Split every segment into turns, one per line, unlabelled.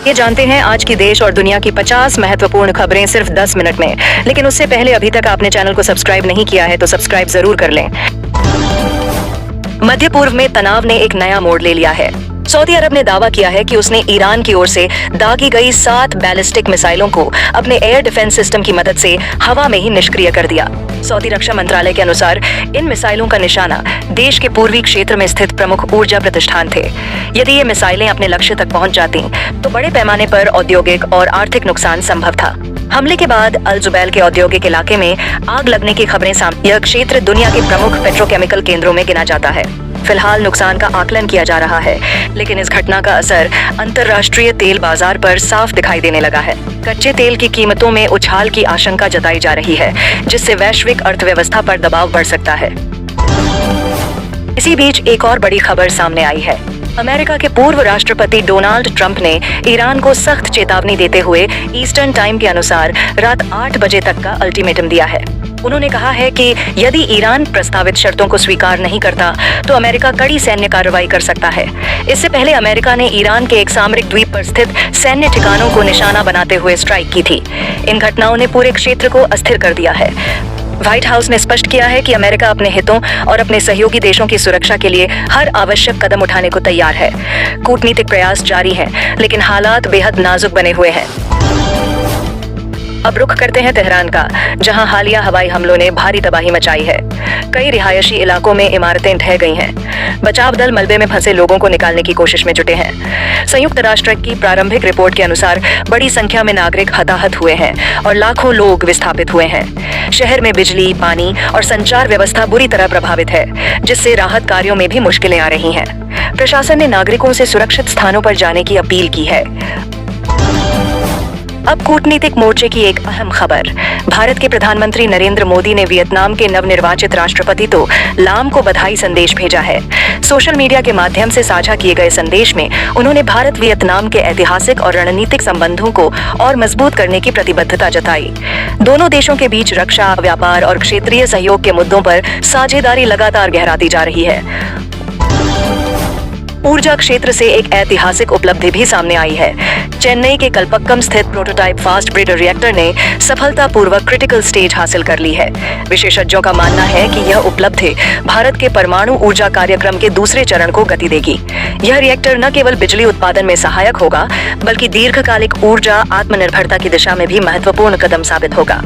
ये जानते हैं आज की देश और दुनिया की 50 महत्वपूर्ण खबरें सिर्फ 10 मिनट में। लेकिन उससे पहले अभी तक आपने चैनल को सब्सक्राइब नहीं किया है तो सब्सक्राइब जरूर कर लें। मध्य पूर्व में तनाव ने एक नया मोड़ ले लिया है। सऊदी अरब ने दावा किया है कि उसने ईरान की ओर से दागी गई 7 बैलिस्टिक मिसाइलों को अपने एयर डिफेंस सिस्टम की मदद से हवा में ही निष्क्रिय कर दिया। सऊदी रक्षा मंत्रालय के अनुसार इन मिसाइलों का निशाना देश के पूर्वी क्षेत्र में स्थित प्रमुख ऊर्जा प्रतिष्ठान थे। यदि ये मिसाइलें अपने लक्ष्य तक पहुंच जाती तो बड़े पैमाने पर औद्योगिक और आर्थिक नुकसान संभव था। हमले के बाद अल जुबैल के औद्योगिक इलाके में आग लगने की खबरें सामने। यह क्षेत्र दुनिया के प्रमुख पेट्रोकेमिकल केंद्रों में गिना जाता है। फिलहाल नुकसान का आकलन किया जा रहा है, लेकिन इस घटना का असर अंतर्राष्ट्रीय तेल बाजार पर साफ दिखाई देने लगा है। कच्चे तेल की कीमतों में उछाल की आशंका जताई जा रही है, जिससे वैश्विक अर्थव्यवस्था पर दबाव बढ़ सकता है। इसी बीच एक और बड़ी खबर सामने आई है। अमेरिका के पूर्व राष्ट्रपति डोनाल्ड ट्रंप ने ईरान को सख्त चेतावनी देते हुए ईस्टर्न टाइम के अनुसार रात 8 बजे तक का अल्टीमेटम दिया है। उन्होंने कहा है कि यदि ईरान प्रस्तावित शर्तों को स्वीकार नहीं करता तो अमेरिका कड़ी सैन्य कार्रवाई कर सकता है। इससे पहले अमेरिका ने ईरान के एक सामरिक द्वीप पर स्थित सैन्य ठिकानों को निशाना बनाते हुए स्ट्राइक की थी। इन घटनाओं ने पूरे क्षेत्र को अस्थिर कर दिया है। व्हाइट हाउस ने स्पष्ट किया है कि अमेरिका अपने हितों और अपने सहयोगी देशों की सुरक्षा के लिए हर आवश्यक कदम उठाने को तैयार है। कूटनीतिक प्रयास जारी हैं, लेकिन हालात बेहद नाजुक बने हुए हैं। अब रुख करते हैं तेहरान का, जहां हालिया हवाई हमलों ने भारी तबाही मचाई है। कई रिहायशी इलाकों में इमारतें ढह गई हैं। बचाव दल मलबे में फंसे लोगों को निकालने की कोशिश में जुटे हैं। संयुक्त राष्ट्र की प्रारंभिक रिपोर्ट के अनुसार बड़ी संख्या में नागरिक हताहत हुए हैं और लाखों लोग विस्थापित हुए हैं। शहर में बिजली, पानी और संचार व्यवस्था बुरी तरह प्रभावित है, जिससे राहत कार्यों में भी मुश्किलें आ रही हैं। प्रशासन ने नागरिकों से सुरक्षित स्थानों पर जाने की अपील की है। अब कूटनीतिक मोर्चे की एक अहम खबर। भारत के प्रधानमंत्री नरेंद्र मोदी ने वियतनाम के नवनिर्वाचित राष्ट्रपति तो लाम को बधाई संदेश भेजा है। सोशल मीडिया के माध्यम से साझा किए गए संदेश में उन्होंने भारत वियतनाम के ऐतिहासिक और रणनीतिक संबंधों को और मजबूत करने की प्रतिबद्धता जताई। दोनों देशों के बीच रक्षा, व्यापार और क्षेत्रीय सहयोग के मुद्दों पर साझेदारी लगातार गहराती जा रही है। ऊर्जा क्षेत्र से एक ऐतिहासिक उपलब्धि भी सामने आई है। चेन्नई के कलपक्कम स्थित प्रोटोटाइप फास्ट ब्रेडर रिएक्टर ने सफलतापूर्वक क्रिटिकल स्टेज हासिल कर ली है। विशेषज्ञों का मानना है कि यह उपलब्धि भारत के परमाणु ऊर्जा कार्यक्रम के दूसरे चरण को गति देगी। यह रिएक्टर न केवल बिजली उत्पादन में सहायक होगा, बल्कि दीर्घकालिक ऊर्जा आत्मनिर्भरता की दिशा में भी महत्वपूर्ण कदम साबित होगा।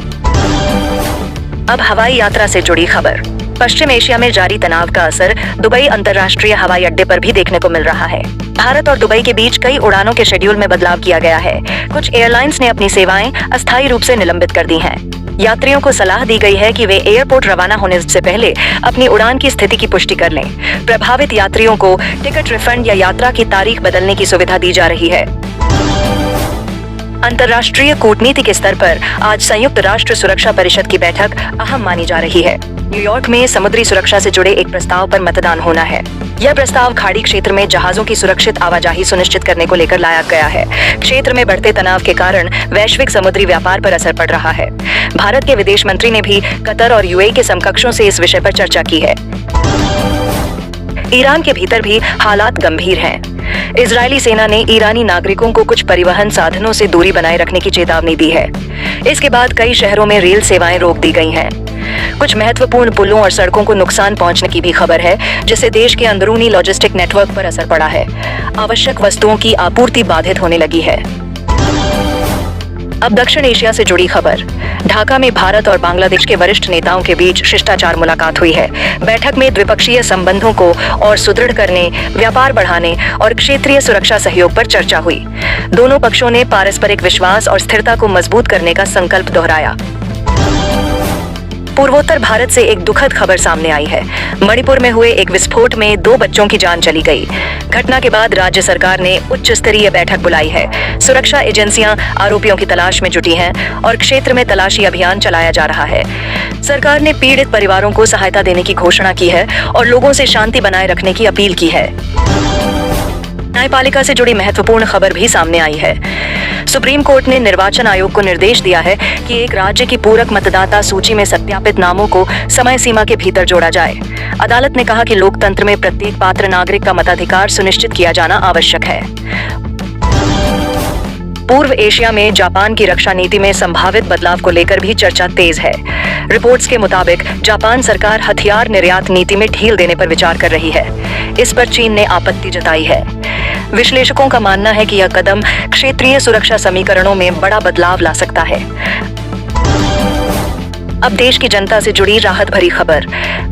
अब हवाई यात्रा से जुड़ी खबर। पश्चिम एशिया में जारी तनाव का असर दुबई अंतर्राष्ट्रीय हवाई अड्डे पर भी देखने को मिल रहा है। भारत और दुबई के बीच कई उड़ानों के शेड्यूल में बदलाव किया गया है। कुछ एयरलाइंस ने अपनी सेवाएं अस्थायी रूप से निलंबित कर दी हैं। यात्रियों को सलाह दी गई है कि वे एयरपोर्ट रवाना होने से पहले अपनी उड़ान की स्थिति की पुष्टि कर लें। प्रभावित यात्रियों को टिकट रिफंड या यात्रा की तारीख बदलने की सुविधा दी जा रही है। अंतर्राष्ट्रीय कूटनीति के स्तर पर आज संयुक्त राष्ट्र सुरक्षा परिषद की बैठक अहम मानी जा रही है। न्यूयॉर्क में समुद्री सुरक्षा से जुड़े एक प्रस्ताव पर मतदान होना है। यह प्रस्ताव खाड़ी क्षेत्र में जहाजों की सुरक्षित आवाजाही सुनिश्चित करने को लेकर लाया गया है। क्षेत्र में बढ़ते तनाव के कारण वैश्विक समुद्री व्यापार पर असर पड़ रहा है। भारत के विदेश मंत्री ने भी कतर और यूएई के समकक्षों से इस विषय पर चर्चा की है। ईरान के भीतर भी हालात गंभीर हैं। इजरायली सेना ने ईरानी नागरिकों को कुछ परिवहन साधनों से दूरी बनाए रखने की चेतावनी दी है। इसके बाद कई शहरों में रेल सेवाएं रोक दी गई हैं। कुछ महत्वपूर्ण पुलों और सड़कों को नुकसान पहुंचने की भी खबर है, जिससे देश के अंदरूनी लॉजिस्टिक नेटवर्क पर असर पड़ा है। आवश्यक वस्तुओं की आपूर्ति बाधित होने लगी है। अब दक्षिण एशिया से जुड़ी खबर। ढाका में भारत और बांग्लादेश के वरिष्ठ नेताओं के बीच शिष्टाचार मुलाकात हुई है। बैठक में द्विपक्षीय संबंधों को और सुदृढ़ करने, व्यापार बढ़ाने और क्षेत्रीय सुरक्षा सहयोग पर चर्चा हुई। दोनों पक्षों ने पारस्परिक विश्वास और स्थिरता को मजबूत करने का संकल्प दोहराया। पूर्वोत्तर भारत से एक दुखद खबर सामने आई है। मणिपुर में हुए एक विस्फोट में 2 बच्चों की जान चली गई। घटना के बाद राज्य सरकार ने उच्च स्तरीय बैठक बुलाई है। सुरक्षा एजेंसियां आरोपियों की तलाश में जुटी हैं और क्षेत्र में तलाशी अभियान चलाया जा रहा है। सरकार ने पीड़ित परिवारों को सहायता देने की घोषणा की है और लोगों से शांति बनाए रखने की अपील की है। न्यायपालिका से जुड़ी महत्वपूर्ण खबर भी सामने आई है। सुप्रीम कोर्ट ने निर्वाचन आयोग को निर्देश दिया है कि एक राज्य की पूरक मतदाता सूची में सत्यापित नामों को समय सीमा के भीतर जोड़ा जाए। अदालत ने कहा कि लोकतंत्र में प्रत्येक पात्र नागरिक का मताधिकार सुनिश्चित किया जाना आवश्यक है। पूर्व एशिया में जापान की रक्षा नीति में संभावित बदलाव को लेकर भी चर्चा तेज है। रिपोर्ट्स के मुताबिक जापान सरकार हथियार निर्यात नीति में ढील देने पर विचार कर रही है। इस पर चीन ने आपत्ति जताई है। विश्लेषकों का मानना है कि यह कदम क्षेत्रीय सुरक्षा समीकरणों में बड़ा बदलाव ला सकता है। अब देश की जनता से जुड़ी राहत भरी खबर।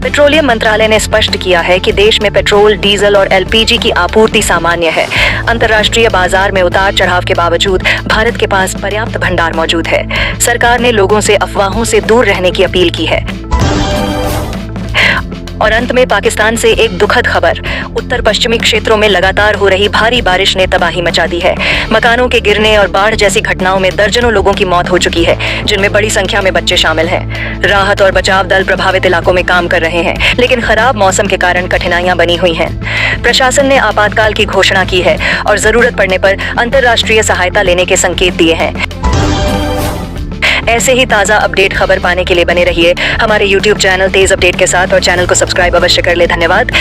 पेट्रोलियम मंत्रालय ने स्पष्ट किया है कि देश में पेट्रोल, डीजल और एलपीजी की आपूर्ति सामान्य है। अंतर्राष्ट्रीय बाजार में उतार चढ़ाव के बावजूद भारत के पास पर्याप्त भंडार मौजूद है। सरकार ने लोगों से अफवाहों से दूर रहने की अपील की है। और अंत में पाकिस्तान से एक दुखद खबर। उत्तर पश्चिमी क्षेत्रों में लगातार हो रही भारी बारिश ने तबाही मचा दी है। मकानों के गिरने और बाढ़ जैसी घटनाओं में दर्जनों लोगों की मौत हो चुकी है, जिनमें बड़ी संख्या में बच्चे शामिल हैं। राहत और बचाव दल प्रभावित इलाकों में काम कर रहे हैं, लेकिन खराब मौसम के कारण कठिनाइयां बनी हुई हैं। प्रशासन ने आपातकाल की घोषणा की है और जरूरत पड़ने पर अंतर्राष्ट्रीय सहायता लेने के संकेत दिए हैं। ऐसे ही ताज़ा अपडेट खबर पाने के लिए बने रहिए हमारे YouTube चैनल तेज अपडेट के साथ और चैनल को सब्सक्राइब अवश्य कर ले। धन्यवाद।